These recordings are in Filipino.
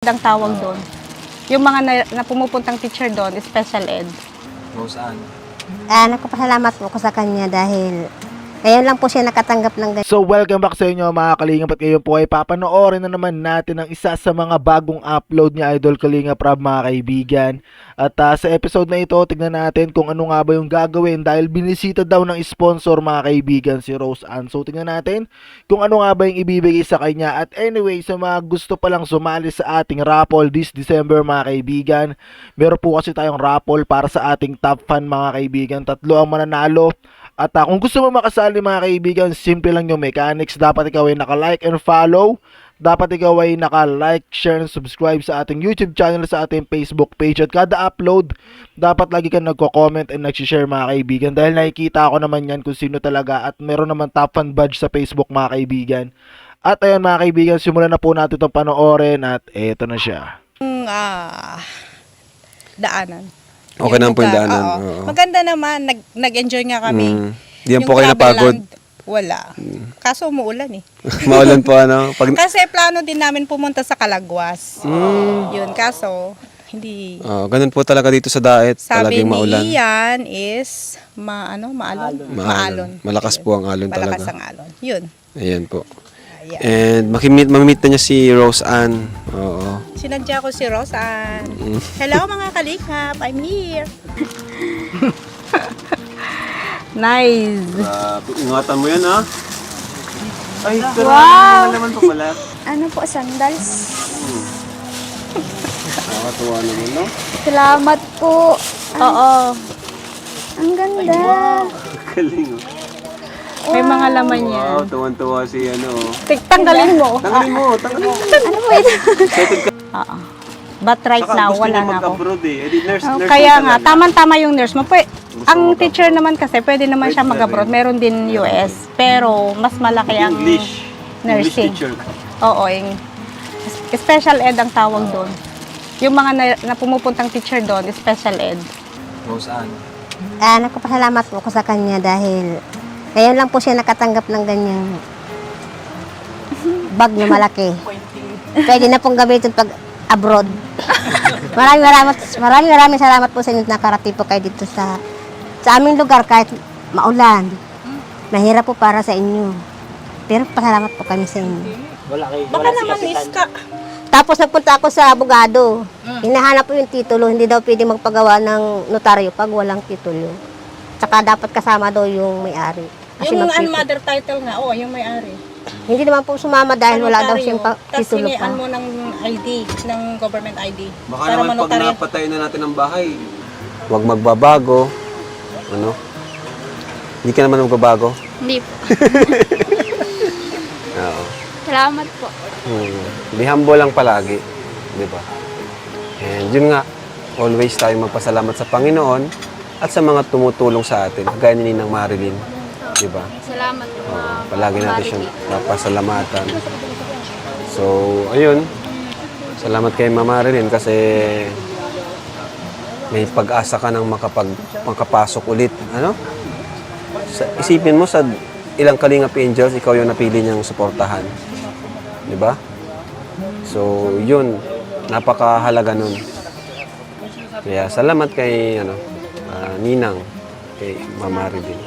Ang tawag doon. Yung mga na pumupuntang teacher doon, special ed. Saan? Nagpapasalamat po ako sa kanya dahil ngayon lang po siya nakatanggap ng ganyan. So welcome back sa inyo mga Kalingap at ngayon po ay papanoorin na naman natin ang isa sa mga bagong upload ni Idol Kalingap Rob mga kaibigan. At sa episode na ito, tignan natin kung ano nga ba yung gagawin dahil binisita daw ng sponsor mga kaibigan si Rose Ann. So tignan natin kung ano nga ba yung ibibigay sa kanya. At anyway, sa mga gusto palang sumali sa ating raffle this December mga kaibigan, meron po kasi tayong raffle para sa ating top fan mga kaibigan. 3 ang mananalo. At kung gusto mo makasali mga kaibigan, simple lang yung mechanics. Dapat ikaw ay naka-like and follow. Dapat ikaw ay naka-like, share, and subscribe sa ating YouTube channel, sa ating Facebook page. At kada upload, dapat lagi kang nagko-comment and nag-share mga kaibigan. Dahil nakikita ko naman yan kung sino talaga. At meron naman top fan badge sa Facebook mga kaibigan. At ayan mga kaibigan, simulan na po natin itong panoorin. At eto na siya. Daanan. Okay naman po yung daanan. Oo. Maganda naman. Nag-enjoy nga kami. Di yan po Yung kayo travel napagod. lang, wala. Kaso umuulan eh. Maulan po ano. Pag, Kasi plano din namin pumunta sa Calagwas. Yun, kaso hindi. ganun po talaga dito sa Daet. Sabi Talagang maulan. ni Ian is maalon. Maalon. Malakas po ang alon Malakas talaga. ang alon. Yun. Ayan po. Ayan. And mamimit na niya si Rose Ann. Oo. Sinadya ko si Rosan. Hello mga kalikap, I'm here. Nice. Ingatan mo yan ha. Ay, Wow. naman po pala. Ano po, sandals? Nakakatuwa naman no. Salamat po. Oo. Ang ganda. Galing oh. May mga laman yan. Wow, tuwan-tuwa si ano. Tanggalin mo. Tanggalin mo, tanggalin mo. Ano po ito? Oo. But right now, wala na ako. mag-abroad eh. Edi nurse, Oh, nurse kaya din nga, talaga. tama-tama yung nurse mo. Ang mo teacher naman kasi, pwede naman siya mag-abroad. Meron din US. Pero, mas malaki ang English. English nursing. teacher. Oo, yung special ed ang tawag doon. Yung mga na pumupuntang teacher doon, special ed. Saan? Nagpapasalamat po ako sa kanya dahil ngayon lang po siya nakatanggap ng ganyang bag na malaki. Pwede na pong gamitin pag abroad. Maraming salamat po sa inyo na nakarating po kayo dito sa aming lugar kahit maulan. Mahirap po para sa inyo. Pero pasalamat po kami sa inyo. Baka naman miss ka. Tapos nagpunta ako sa abogado. Hinahanap po yung titulo. Hindi daw pwede magpagawa ng notaryo pag walang titulo. Tsaka dapat kasama daw yung may-ari. Kasi Yung magtitulo. unmother title nga, yung may-ari. Hindi naman po sumama dahil wala daw siyang Tapos titulo hinian pa. mo ng ID, ng government ID. Baka para naman pag manotaryo. napatay na natin ang bahay, huwag magbabago. Ano? Hindi ka naman magbabago? Hindi po. Oo. Salamat po. Be humble lang palagi. Di ba? And yun nga, always tayo magpasalamat sa Panginoon at sa mga tumutulong sa atin. Kagaya ni Ninang Marilyn. Di ba? Salamat po. Palagi natin siyang papasalamatan. So, ayun. Salamat kay Mama Marilyn kasi may pag-asa ka ng makapasok ulit. Ano? Isipin mo sa ilang Kalingap Angels, ikaw yung napili niyang suportahan. Di ba? So, yun. Napakahalaga nun. Kaya salamat kay Ninang, kay Mama Marilyn.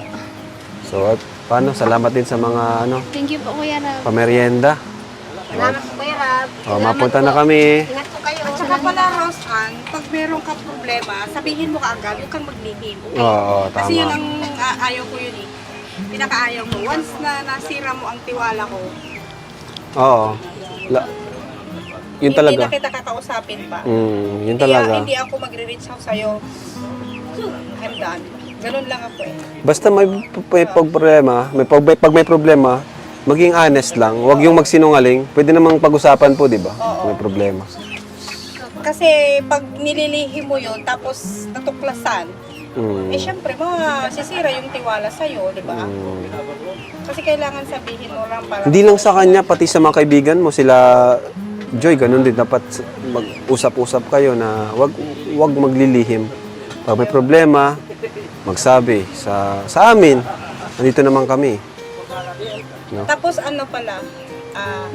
So, at paano? Salamat din sa mga Thank you po, Kuya Rab. pamerienda. Salamat po kayo, Rab. Mapunta na kami. Ingat po kayo. At saka pala, Rosan, pag meron kang problema, sabihin mo kaagad, huwag kang maglihim. Okay? Oo, Kasi yun tama. ang ayaw ko yun eh. Pinakaayaw mo. Once na nasira mo ang tiwala ko, Oo. Yun hindi talaga. na kita kakausapin pa. Yun talaga. Hindi ako magre-reach out sa'yo. I'm done. Ganun lang ako eh. Basta may problema, pag may problema, maging honest lang. Huwag yung magsinungaling. Pwede namang pag-usapan po, di ba? May problema. Kasi pag nililihim mo yun, tapos natuklasan, eh syempre, masisira yung tiwala sa'yo, di ba? Kasi kailangan sabihin mo lang para... Hindi lang sa kanya, pati sa mga kaibigan mo, sila Joy, ganun din. Dapat mag-usap-usap kayo na wag maglilihim. Pag may problema, magsabi. Sa amin, nandito naman kami. No? Tapos ano pala,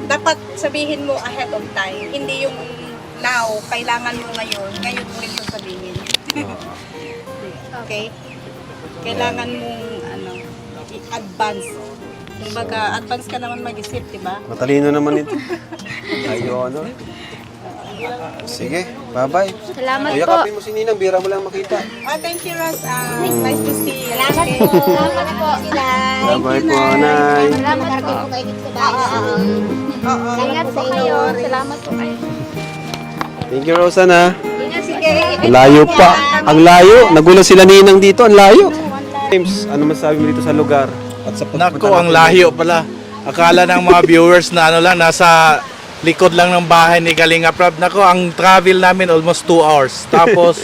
dapat sabihin mo ahead of time, hindi yung now, kailangan mo ngayon mo rin sasabihin. Okay? Kailangan mong i-advance. Kumbaga, advance ka naman mag-isip, di ba? Matalino naman ito. Ayo, ano? Sige, bye-bye. Salamat Kuya, po. kapin mo si Ninang, bira mo lang makita. Thank you, Ros. Nice to see you. Salamat po. Salamat po. Bye-bye po, Nay. Salamat po. Oo. Ingat po kayo. Salamat po kayo. Thank you, Rosanna. Sige. Ang layo pa. Ang layo. Nagulat sila Ninang dito. Ang layo. James, ano masasabi mo dito sa lugar? At sa Nako, ang layo pala. Akala ng mga viewers na ano lang, nasa likod lang ng bahay ni Kalinga Prab. Nako, ang travel namin almost 2 hours. Tapos,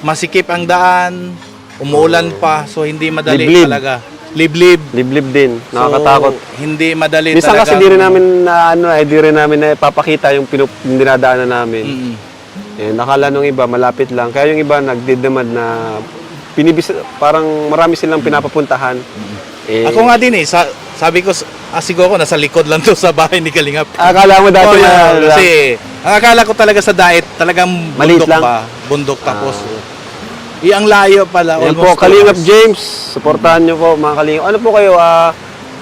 masikip ang daan, umuulan pa, so hindi madali Liblib. talaga. Liblib. Liblib din. Nakakatakot. So, hindi madali Minsan talaga. kasi di rin namin na di rin namin na ipapakita yung yung dinadaanan namin. Mm. Eh, nakala nung iba malapit lang. Kaya yung iba nagdidemand na parang marami silang pinapapuntahan. Eh, Ako nga din sabi ko, siguro nasa likod lang to sa bahay ni Kalinga Prab. akala mo dati yeah, na kasi ang akala ko talaga sa diet, talagang Maliit bundok lang. pa. Bundok tapos. Ang layo pala. Yan almost po, 2 Kalingap hours. James. Supportahan nyo po mga Kalingap. Ano po kayo?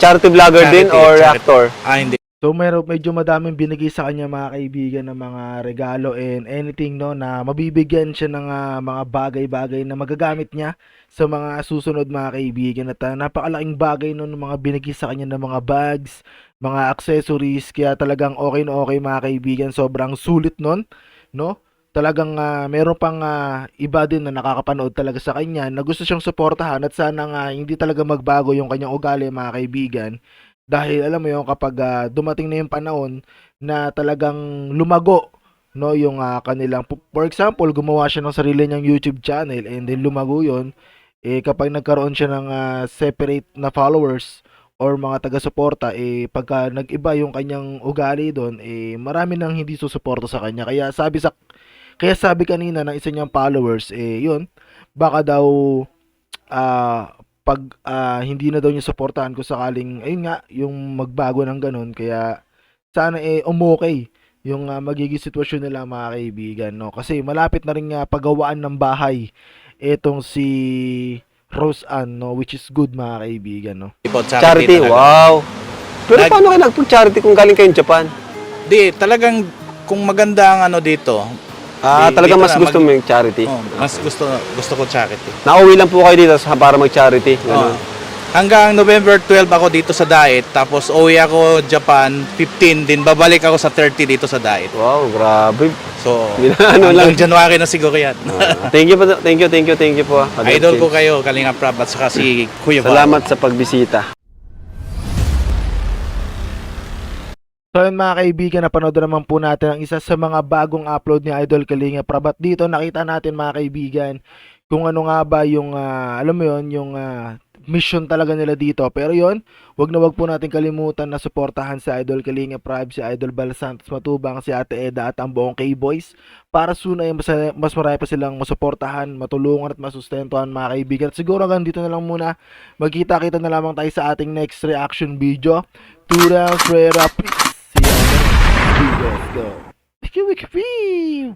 Charity vlogger din Charity, or charity. actor? Hindi. So medyo madaming binigay sa kanya mga kaibigan ng mga regalo and anything no na mabibigyan siya ng mga bagay-bagay na magagamit niya sa mga susunod mga kaibigan at napakalaking bagay no ng mga binigay sa kanya ng mga bags, mga accessories kaya talagang okay na okay mga kaibigan, sobrang sulit nun no. Talagang meron pang iba din na nakakapanood talaga sa kanya na gusto siyang suportahan at sana nga hindi talaga magbago yung kanyang ugali mga kaibigan. Dahil alam mo yung kapag dumating na yung panahon na talagang lumago no yung kanilang for example gumawa siya ng sarili niyang YouTube channel and then lumago yon kapag nagkaroon siya ng separate na followers or mga taga-suporta pagka nag-iba yung kanyang ugali doon marami nang hindi susuporta sa kanya kaya sabi kanina ng isa niyang followers yun baka daw pag hindi na daw niya suportahan kung sakaling ayun nga yung magbago ng ganun kaya sana umokay yung magiging sitwasyon nila mga kaibigan no kasi malapit na rin paggawaan ng bahay etong si Rose Ann no which is good mga kaibigan no. Charity, talaga. wow. Pero paano kayo nagpag-charity kung galing kayong Japan? Di, talagang kung maganda ang ano dito. Talagang dito mas na gusto mo yung charity? Mas gusto ko charity. Nauwi lang po kayo dito para mag-charity? Ganun. Hanggang November 12 ako dito sa diet, tapos uwi ako Japan 15 din, babalik ako sa 30 dito sa diet. Wow, grabe. So, Ano lang. hanggang January na siguro yan. Thank you po. Idol ko kayo, Kalinga Prab at saka si Kuya Val. Salamat sa pagbisita. So yun mga kaibigan, napanood na naman po natin ang isa sa mga bagong upload ni Idol Kalinga Prab at dito nakita natin mga kaibigan kung ano nga ba yung alam mo yun, yung mission talaga nila dito. Pero yun, wag po natin kalimutan na suportahan si Idol Kalinga Prab, si Idol Bal Santos Matubang, si Ate Eda at ang buong K-Boys para soon ay mas marami pa silang masuportahan, matulungan at masustentuhan mga kaibigan. At siguro hanggang dito na lang muna. Magkita-kita na lamang tayo sa ating next reaction video. 2 rounds, straight up. See you next video. Let's go. Wiki.